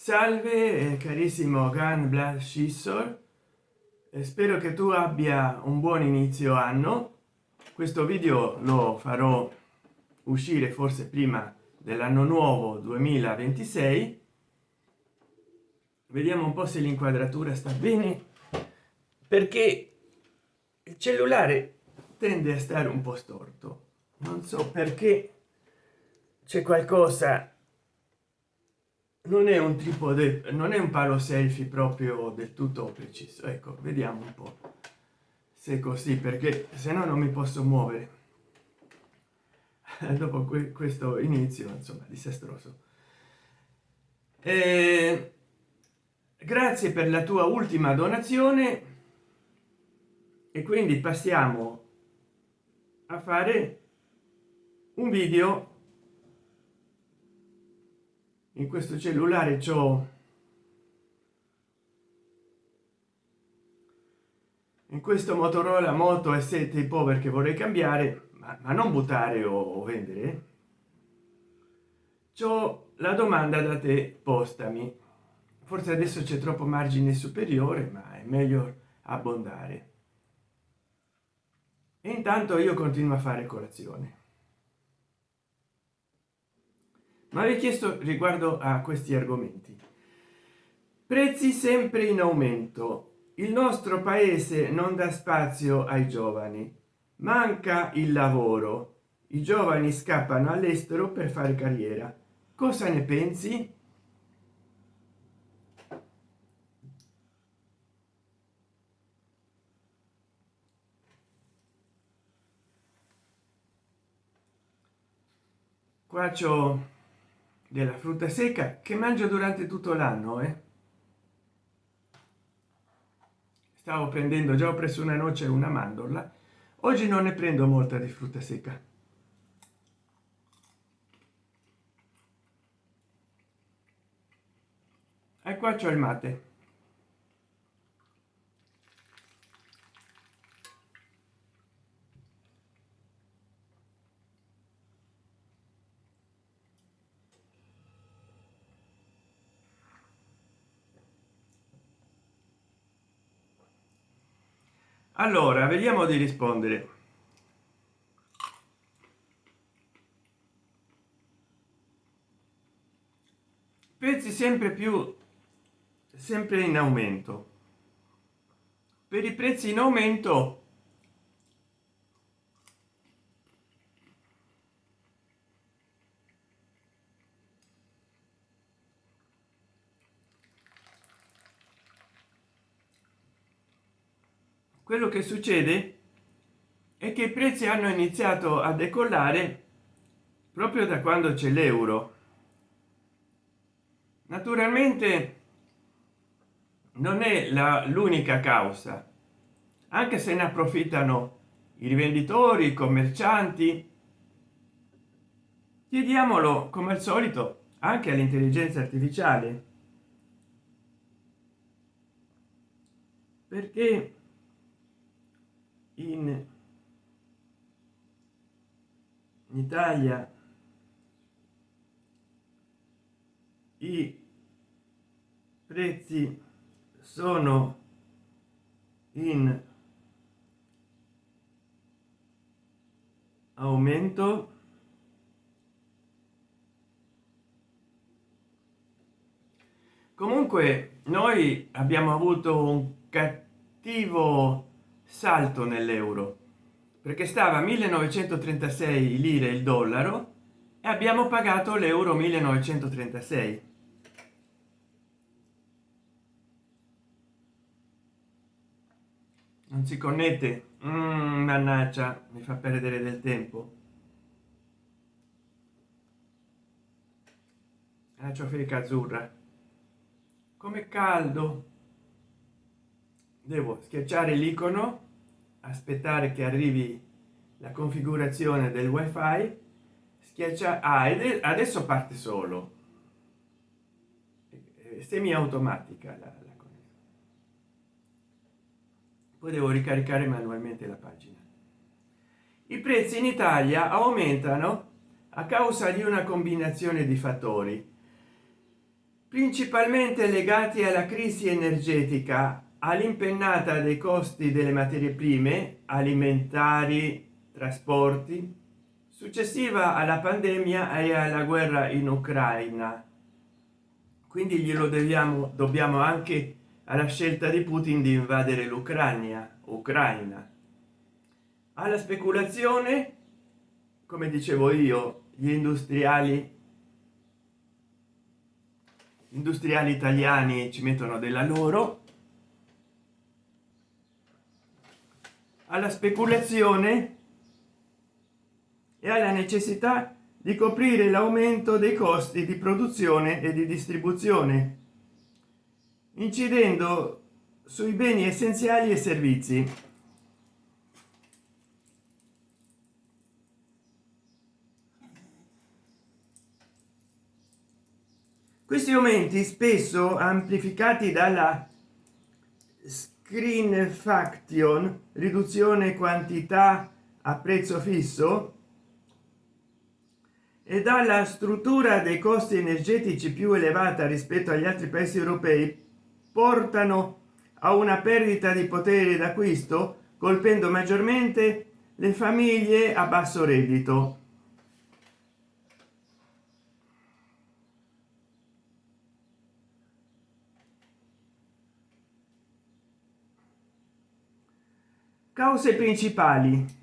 Salve carissimo Gan Blad Scissor, spero che tu abbia un buon inizio anno. Questo video lo farò uscire forse prima dell'anno nuovo 2026. Vediamo un po' se l'inquadratura sta bene, perché il cellulare tende a stare un po' storto, non so perché. C'è qualcosa, non è un tripode, non è un palo selfie proprio del tutto preciso. Ecco, vediamo un po' se è così, perché se no non mi posso muovere dopo questo inizio insomma disastroso. Grazie per la tua ultima donazione, e quindi passiamo a fare un video. In questo cellulare c'ho, in questo Motorola Moto E7 Power che vorrei cambiare, ma non buttare o vendere. C'ho la domanda da te postami. Forse adesso c'è troppo margine superiore, ma è meglio abbondare. E intanto io continuo a fare colazione. Ma vi ho chiesto riguardo a questi argomenti: prezzi sempre in aumento, il nostro paese non dà spazio ai giovani, manca il lavoro, i giovani scappano all'estero per fare carriera. Cosa ne pensi? Qua c'ho della frutta secca che mangio durante tutto l'anno. Stavo prendendo, già ho preso una noce e una mandorla. Oggi non ne prendo molta di frutta secca. E qua c'ho il mate. Allora vediamo di rispondere. Prezzi sempre in aumento. Per i prezzi in aumento quello che succede è che i prezzi hanno iniziato a decollare proprio da quando c'è l'euro. Naturalmente non è l'unica causa, anche se ne approfittano i rivenditori, i commercianti. Chiediamolo come al solito anche all'intelligenza artificiale, perché in Italia i prezzi sono in aumento. Comunque noi abbiamo avuto un cattivo salto nell'euro, perché stava a 1936 lire il dollaro e abbiamo pagato l'euro 1936. Non si connette. Mannaggia, mi fa perdere del tempo. La ciofeca azzurra, come caldo. Devo schiacciare l'icono, aspettare che arrivi la configurazione del wifi, schiacciare. Ed adesso parte solo, semi automatica la connessione. Poi devo ricaricare manualmente la pagina. I prezzi in Italia aumentano a causa di una combinazione di fattori. principalmente legati alla crisi energetica, all'impennata dei costi delle materie prime alimentari, trasporti, successiva alla pandemia e alla guerra in Ucraina. Quindi glielo dobbiamo anche alla scelta di Putin di invadere Ucraina, alla speculazione, come dicevo io, gli industriali italiani ci mettono della loro, alla speculazione e alla necessità di coprire l'aumento dei costi di produzione e di distribuzione, incidendo sui beni essenziali e servizi. Questi aumenti, spesso amplificati dalla screenfaction, riduzione quantità a prezzo fisso, e dalla struttura dei costi energetici più elevata rispetto agli altri paesi europei, portano a una perdita di potere d'acquisto, colpendo maggiormente le famiglie a basso reddito. Cause principali: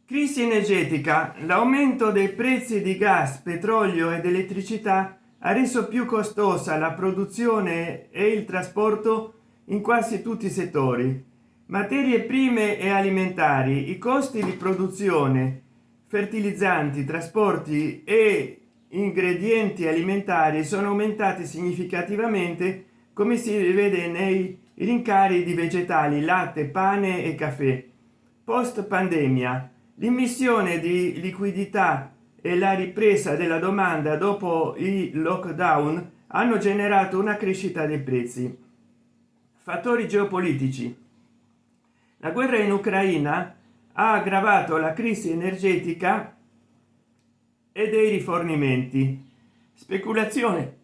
crisi energetica. L'aumento dei prezzi di gas, petrolio ed elettricità ha reso più costosa la produzione e il trasporto in quasi tutti i settori. Materie prime e alimentari: i costi di produzione, fertilizzanti, trasporti e ingredienti alimentari sono aumentati significativamente, come si vede nei rincari di vegetali, latte, pane e caffè. Post pandemia, l'immissione di liquidità e la ripresa della domanda dopo i lockdown hanno generato una crescita dei prezzi. Fattori geopolitici: la guerra in Ucraina ha aggravato la crisi energetica e dei rifornimenti. Speculazione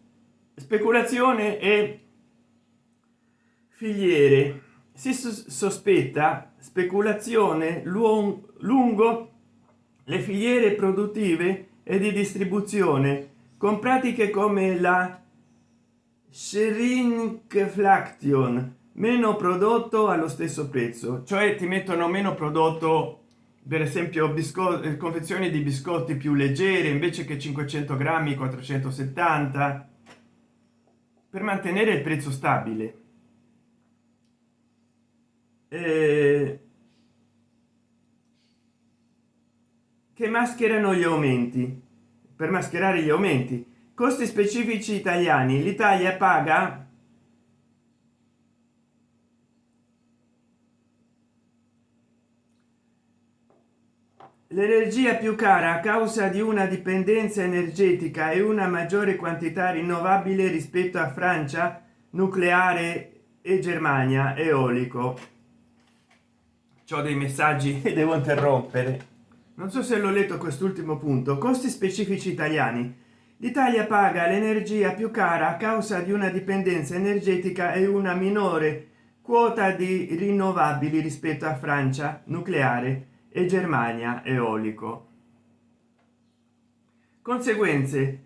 e filiere: si sospetta speculazione lungo le filiere produttive e di distribuzione, con pratiche come la shrinkflation, meno prodotto allo stesso prezzo, cioè ti mettono meno prodotto, per esempio confezioni di biscotti più leggere, invece che 500 grammi 470, per mantenere il prezzo stabile. Che mascherano gli aumenti. Per mascherare gli aumenti, costi specifici italiani: l'Italia paga l'energia più cara a causa di una dipendenza energetica e una maggiore quantità rinnovabile rispetto a Francia, nucleare, e Germania, eolico. C'ho dei messaggi e devo interrompere. Non so se l'ho letto quest'ultimo punto. Costi specifici italiani: l'Italia paga l'energia più cara a causa di una dipendenza energetica e una minore quota di rinnovabili rispetto a Francia, nucleare, e Germania, eolico. Conseguenze: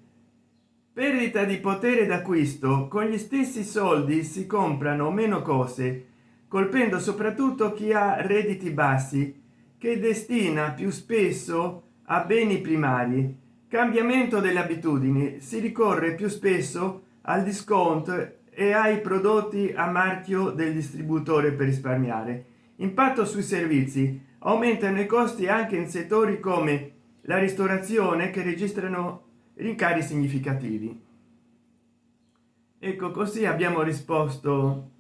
perdita di potere d'acquisto. Con gli stessi soldi si comprano meno cose, colpendo soprattutto chi ha redditi bassi, che destina più spesso a beni primari. Cambiamento delle abitudini: si ricorre più spesso al discount e ai prodotti a marchio del distributore per risparmiare. Impatto sui servizi: aumentano i costi anche in settori come la ristorazione, che registrano rincari significativi. Ecco, così abbiamo risposto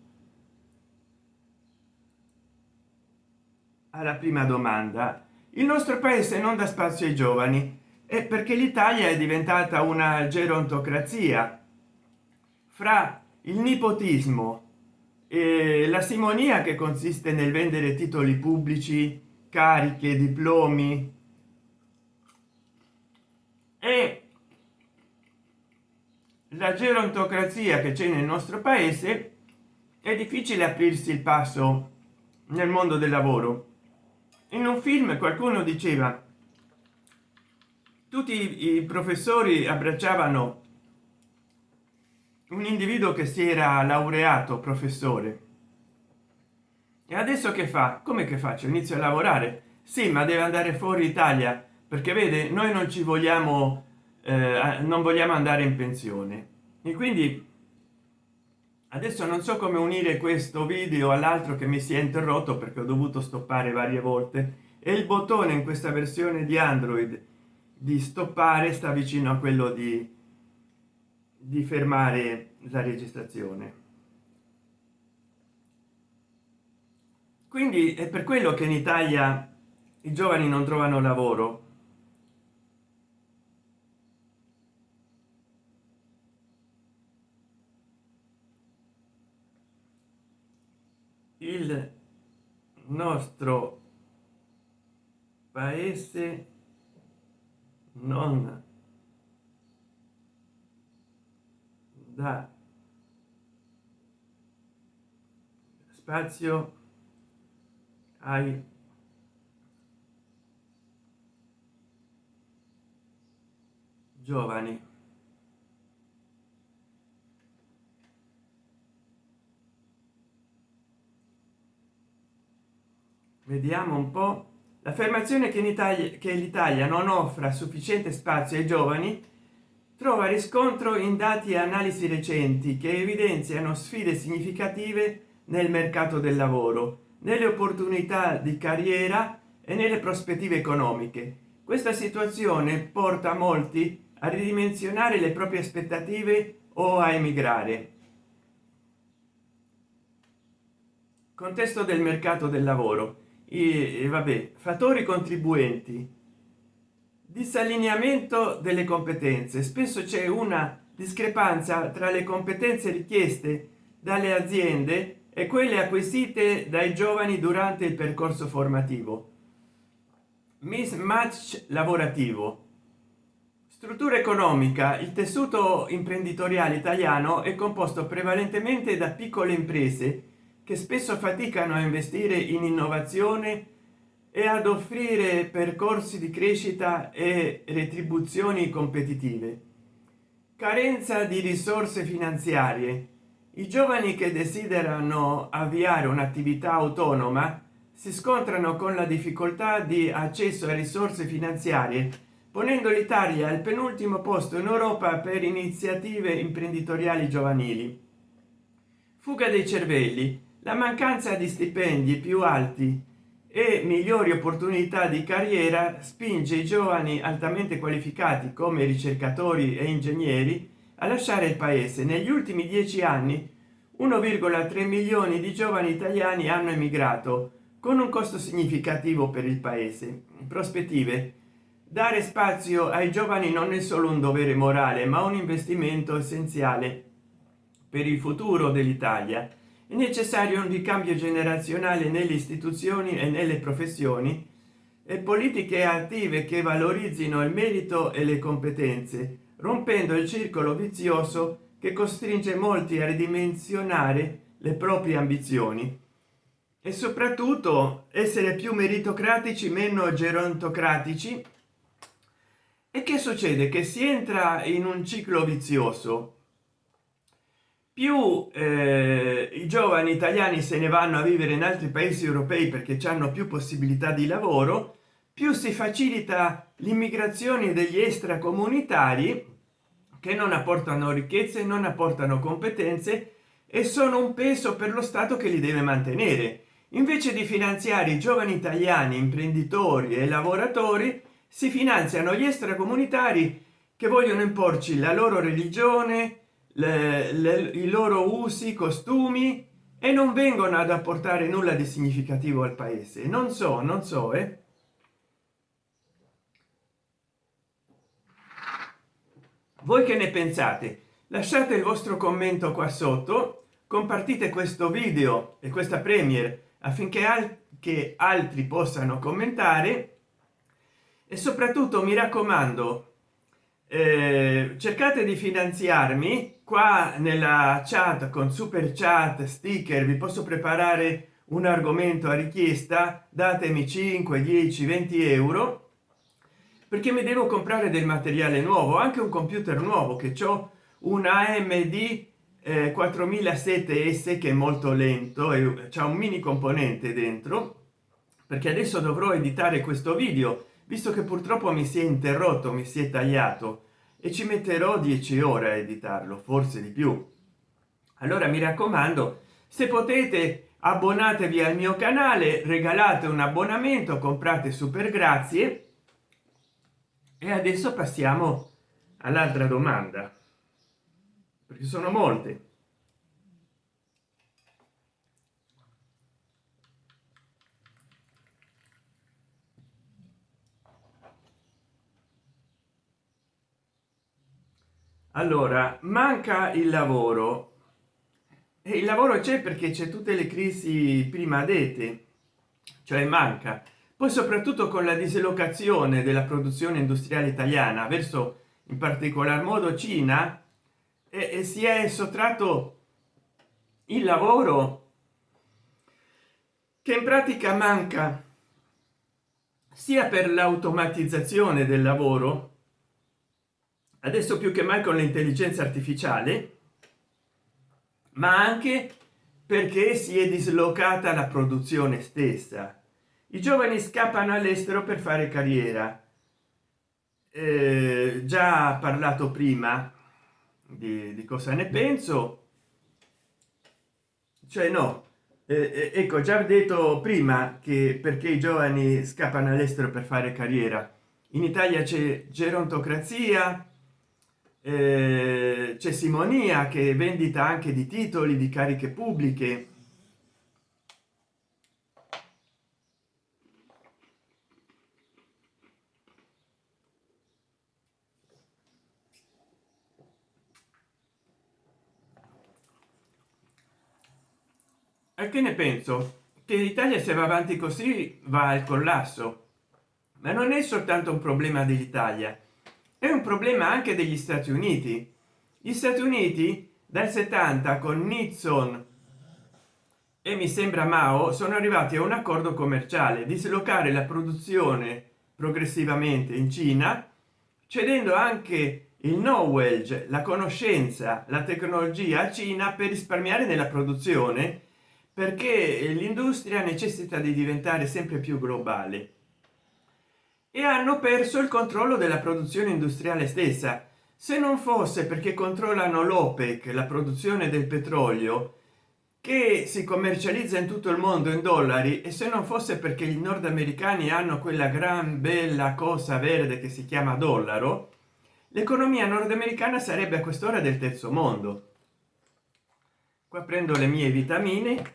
alla prima domanda. Il nostro paese non dà spazio ai giovani, è perché l'Italia è diventata una gerontocrazia. Fra il nepotismo, la simonia che consiste nel vendere titoli pubblici, cariche, diplomi, e la gerontocrazia che c'è nel nostro paese, è difficile aprirsi il passo nel mondo del lavoro. In un film qualcuno diceva: tutti i professori abbracciavano un individuo che si era laureato professore, e adesso che fa? Come che faccio? Inizio a lavorare? Sì, ma deve andare fuori Italia, perché vede, noi non ci vogliamo, non vogliamo andare in pensione. E quindi adesso non so come unire questo video all'altro che mi si è interrotto perché ho dovuto stoppare varie volte, e il bottone in questa versione di Android di stoppare sta vicino a quello di fermare la registrazione. Quindi è per quello che in Italia i giovani non trovano lavoro. Il nostro paese non dà spazio ai giovani. Vediamo un po'. L'affermazione che in Italia, che l'Italia non offra sufficiente spazio ai giovani, trova riscontro in dati e analisi recenti che evidenziano sfide significative nel mercato del lavoro, nelle opportunità di carriera e nelle prospettive economiche. Questa situazione porta molti a ridimensionare le proprie aspettative o a emigrare. Contesto del mercato del lavoro. Vabbè, fattori contribuenti: disallineamento delle competenze. Spesso c'è una discrepanza tra le competenze richieste dalle aziende e quelle acquisite dai giovani durante il percorso formativo. Mismatch lavorativo. Struttura economica. Il tessuto imprenditoriale italiano è composto prevalentemente da piccole imprese che spesso faticano a investire in innovazione e ad offrire percorsi di crescita e retribuzioni competitive. Carenza di risorse finanziarie. I giovani che desiderano avviare un'attività autonoma si scontrano con la difficoltà di accesso a risorse finanziarie, ponendo l'Italia al penultimo posto in Europa per iniziative imprenditoriali giovanili. Fuga dei cervelli. La mancanza di stipendi più alti e migliori opportunità di carriera spinge i giovani altamente qualificati come ricercatori e ingegneri a lasciare il paese. Negli ultimi 10 anni 1,3 milioni di giovani italiani hanno emigrato, con un costo significativo per il paese. Prospettive: dare spazio ai giovani non è solo un dovere morale, ma un investimento essenziale per il futuro dell'Italia. È necessario un ricambio generazionale nelle istituzioni e nelle professioni, e politiche attive che valorizzino il merito e le competenze, rompendo il circolo vizioso che costringe molti a ridimensionare le proprie ambizioni. E soprattutto essere più meritocratici, meno gerontocratici. E che succede? Che si entra in un ciclo vizioso. Più i giovani italiani se ne vanno a vivere in altri paesi europei perché hanno più possibilità di lavoro, più si facilita l'immigrazione degli extracomunitari che non apportano ricchezze, non apportano competenze e sono un peso per lo Stato che li deve mantenere. Invece di finanziare i giovani italiani imprenditori e lavoratori, si finanziano gli extracomunitari che vogliono imporci la loro religione, i loro usi, costumi, e non vengono ad apportare nulla di significativo al paese. Non so, voi che ne pensate? Lasciate il vostro commento qua sotto. compartite questo video e questa premiere affinché che altri possano commentare, e soprattutto mi raccomando, cercate di finanziarmi qua nella chat con super chat, sticker. Vi posso preparare un argomento a richiesta, datemi 5, 10, 20 euro, perché mi devo comprare del materiale nuovo, anche un computer nuovo, che ho un AMD 4007S che è molto lento e c'è un mini componente dentro, perché adesso dovrò editare questo video, visto che purtroppo mi si è interrotto, mi si è tagliato, e ci metterò 10 ore a editarlo, forse di più. Allora mi raccomando, se potete abbonatevi al mio canale, regalate un abbonamento, comprate super grazie. E adesso passiamo all'altra domanda, perché sono molte. Allora, manca il lavoro, e il lavoro c'è perché c'è tutte le crisi prima dette, cioè manca. Poi soprattutto con la dislocazione della produzione industriale italiana verso in particolar modo Cina, e si è sottratto il lavoro, che in pratica manca sia per l'automatizzazione del lavoro, adesso più che mai con l'intelligenza artificiale, ma anche perché si è dislocata la produzione stessa. I giovani scappano all'estero per fare carriera. Già parlato prima di cosa ne penso, cioè no, ecco, già detto prima che perché i giovani scappano all'estero per fare carriera. In Italia c'è gerontocrazia, c'è simonia, che vendita anche di titoli di cariche pubbliche. E che ne penso? Che l'Italia, se va avanti così, va al collasso. Ma non è soltanto un problema dell'Italia, è un problema anche degli Stati Uniti. Gli Stati Uniti dal 70 con Nixon e mi sembra Mao sono arrivati a un accordo commerciale, dislocare la produzione progressivamente in Cina, cedendo anche il knowledge, la conoscenza, la tecnologia a Cina per risparmiare nella produzione, perché l'industria necessita di diventare sempre più globale, e hanno perso il controllo della produzione industriale stessa. Se non fosse perché controllano l'OPEC, la produzione del petrolio, che si commercializza in tutto il mondo in dollari, e se non fosse perché i nordamericani hanno quella gran bella cosa verde che si chiama dollaro, l'economia nordamericana sarebbe a quest'ora del terzo mondo. Qua prendo le mie vitamine.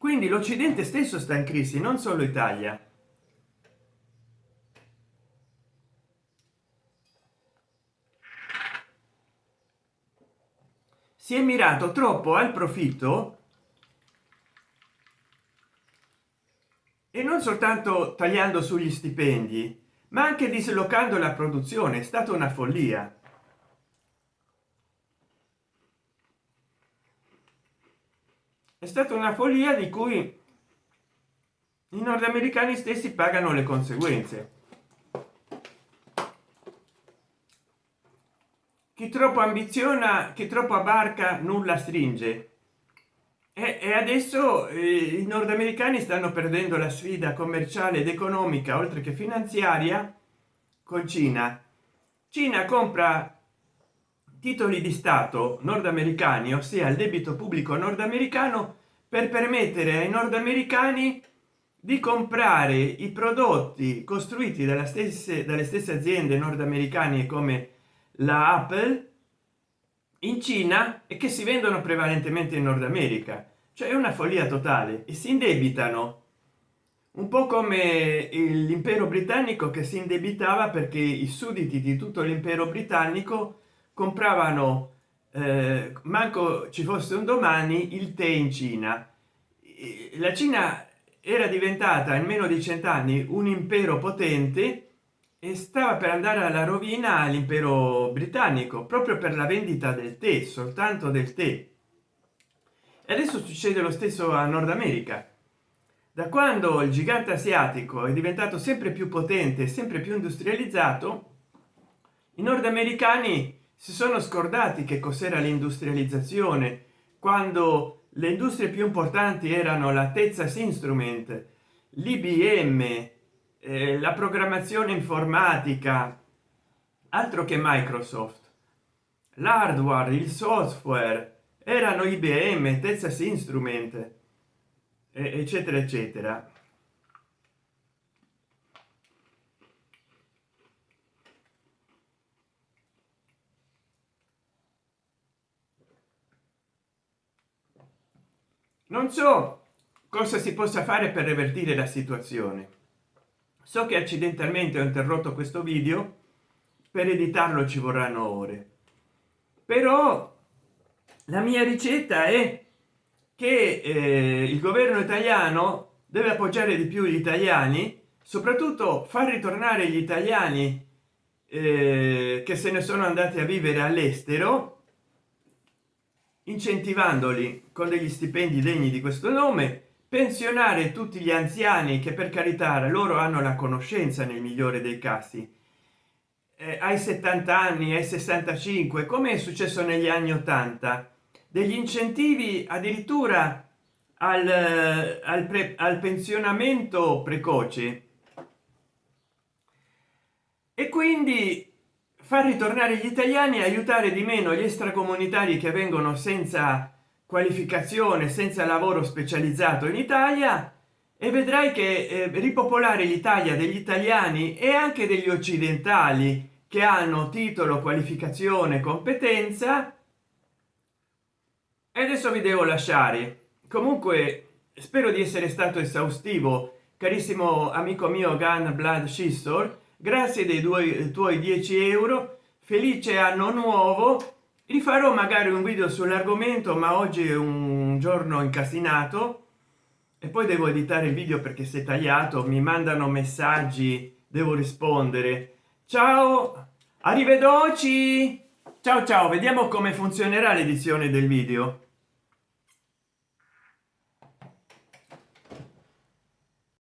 Quindi l'Occidente stesso sta in crisi, non solo Italia. Si è mirato troppo al profitto, e non soltanto tagliando sugli stipendi, ma anche dislocando la produzione. È stata una follia. È stata una follia di cui i nordamericani stessi pagano le conseguenze. Chi troppo ambiziona, chi troppo abarca, nulla stringe. E adesso i nordamericani stanno perdendo la sfida commerciale ed economica, oltre che finanziaria, con Cina. Cina compra titoli di stato nordamericani, ossia il debito pubblico nordamericano, per permettere ai nordamericani di comprare i prodotti costruiti dalle stesse aziende nordamericane, come la Apple, in Cina, e che si vendono prevalentemente in Nord America. Cioè è una follia totale, e si indebitano un po' come l'impero britannico, che si indebitava perché i sudditi di tutto l'impero britannico compravano manco ci fosse un domani il tè in Cina. La Cina era diventata in meno di 100 anni un impero potente e stava per andare alla rovina l'impero britannico proprio per la vendita del tè, soltanto del tè. E adesso succede lo stesso a Nord America. Da quando il gigante asiatico è diventato sempre più potente, sempre più industrializzato, i nordamericani si sono scordati che cos'era l'industrializzazione, quando le industrie più importanti erano la Texas Instrument, l'IBM, la programmazione informatica, altro che Microsoft. L'hardware, il software erano IBM, Texas Instrument, eccetera eccetera. Non so cosa si possa fare per revertire la situazione. So che accidentalmente ho interrotto questo video, per editarlo ci vorranno ore, però la mia ricetta è che il governo italiano deve appoggiare di più gli italiani, soprattutto far ritornare gli italiani che se ne sono andati a vivere all'estero, incentivandoli con degli stipendi degni di questo nome, pensionare tutti gli anziani che, per carità, loro hanno la conoscenza nel migliore dei casi, ai 70 anni, ai 65, come è successo negli anni 80, degli incentivi addirittura al pensionamento precoce, e quindi far ritornare gli italiani, aiutare di meno gli extracomunitari che vengono senza qualificazione, senza lavoro specializzato in Italia, e vedrai che ripopolare l'Italia degli italiani e anche degli occidentali che hanno titolo, qualificazione, competenza. E adesso vi devo lasciare. Comunque spero di essere stato esaustivo, carissimo amico mio Gun Blood Scissor. Grazie dei tuoi 10 euro, felice anno nuovo. Rifarò magari un video sull'argomento, ma oggi è un giorno incasinato e poi devo editare il video perché se è tagliato mi mandano messaggi, devo rispondere. Ciao, arrivederci, ciao ciao. Vediamo come funzionerà l'edizione del video.